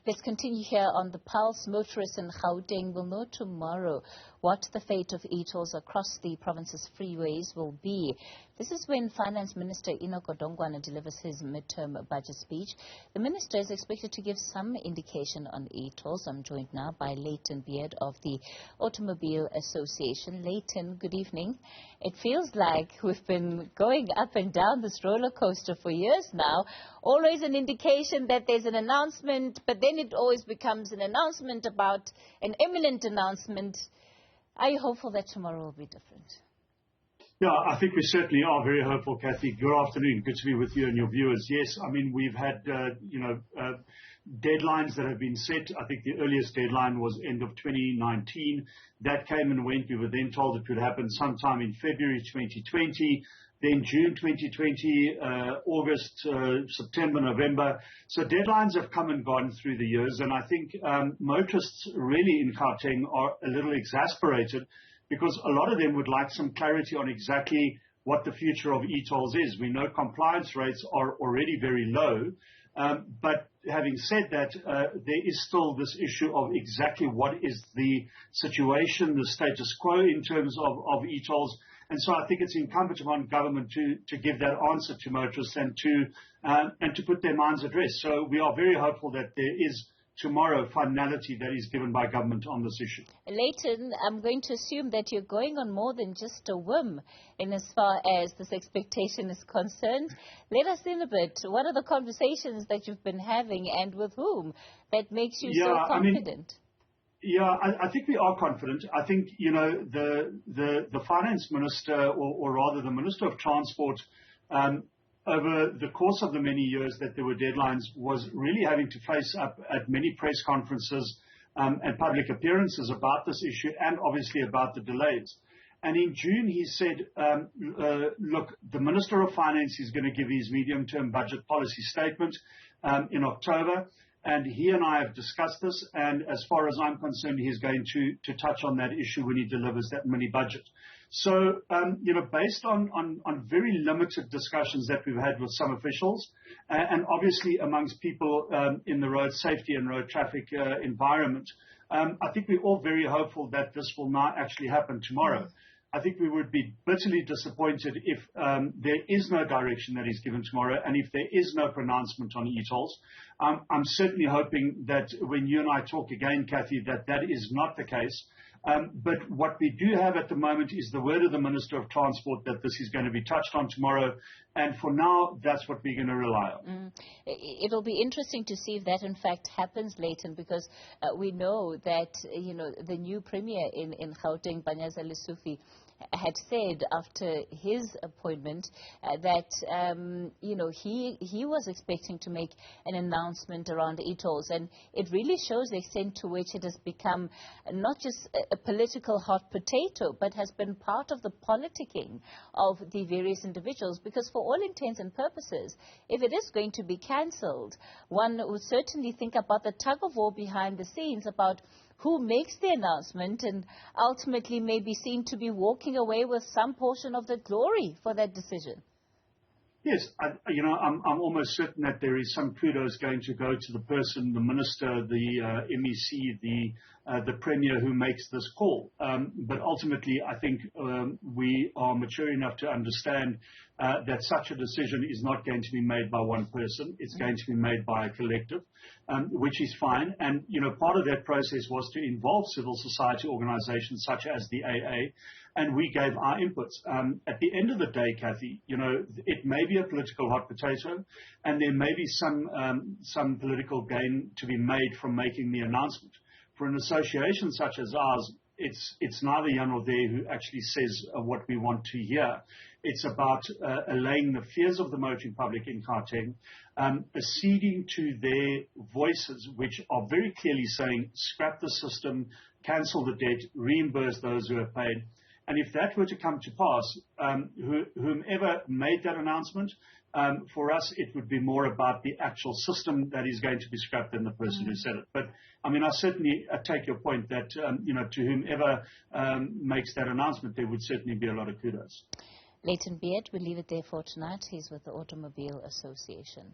Let's continue here on the Pulse. Motorists in Gauteng will know tomorrow what the fate of eTolls across the province's freeways will be. This is when Finance Minister Enoch Godongwana delivers his midterm budget speech. The minister is expected to give some indication on eTolls. I'm joined now by Layton Beard of the Automobile Association. Layton, good evening. It feels like we've been going up and down this roller coaster for years now. Always an indication that there's an announcement, but then it always becomes an announcement about an imminent announcement. Are you hopeful that tomorrow will be different? Yeah, I think we certainly are very hopeful, Kathy. Good afternoon. Good to be with you and your viewers. Yes, I mean, we've had, deadlines that have been set. I think the earliest deadline was end of 2019. That came and went. We were then told it would happen sometime in February 2020, then June 2020, August, September, November. So deadlines have come and gone through the years, and I think motorists really in Gauteng are a little exasperated because a lot of them would like some clarity on exactly what the future of eTolls is. We know compliance rates are already very low, but having said that, there is still this issue of exactly what is the situation, the status quo in terms of eTolls. And so I think it's incumbent upon government to give that answer to motorists and to put their minds at rest. So we are very hopeful that there is tomorrow finality that is given by government on this issue. Layton, I'm going to assume that you're going on more than just a whim in as far as this expectation is concerned. Let us in a bit. What are the conversations that you've been having and with whom that makes you so confident? I think we are confident. I think, the Finance Minister, or rather the Minister of Transport, over the course of the many years that there were deadlines, was really having to face up at many press conferences and public appearances about this issue and obviously about the delays. And in June he said, look, the Minister of Finance is going to give his medium-term budget policy statement in October. And he and I have discussed this, and as far as I'm concerned, he's going to touch on that issue when he delivers that mini budget. So, based on very limited discussions that we've had with some officials, and obviously amongst people in the road safety and road traffic environment, I think we're all very hopeful that this will not actually happen tomorrow. I think we would be bitterly disappointed if there is no direction that is given tomorrow, and if there is no pronouncement on eTolls. I'm certainly hoping that when you and I talk again, Kathy, that is not the case. But what we do have at the moment is the word of the Minister of Transport that this is going to be touched on tomorrow. And for now, that's what we're going to rely on. It'll be interesting to see if that in fact happens, Layton, because we know that, the new Premier in Gauteng, Banyaza Lesufi, had said after his appointment that, he was expecting to make an announcement around eTolls. And it really shows the extent to which it has become not just a political hot potato, but has been part of the politicking of the various individuals. Because for all intents and purposes, if it is going to be cancelled, one would certainly think about the tug of war behind the scenes about who makes the announcement and ultimately may be seen to be walking away with some portion of the glory for that decision. Yes, I'm almost certain that there is some kudos going to go to the person, the minister, the MEC, the premier who makes this call. But ultimately, I think we are mature enough to understand that such a decision is not going to be made by one person. It's going to be made by a collective, which is fine. And, part of that process was to involve civil society organizations such as the AA, and we gave our inputs. At the end of the day, Kathy, it may be a political hot potato, and there may be some political gain to be made from making the announcement. For an association such as ours, it's neither here nor there who actually says what we want to hear. It's about allaying the fears of the motoring public in Gauteng, acceding to their voices, which are very clearly saying, scrap the system, cancel the debt, reimburse those who have paid. And if that were to come to pass, whomever made that announcement, for us, it would be more about the actual system that is going to be scrapped than the person who said it. But, I certainly take your point that, to whomever makes that announcement, there would certainly be a lot of kudos. Layton Beard, we'll leave it there for tonight. He's with the Automobile Association.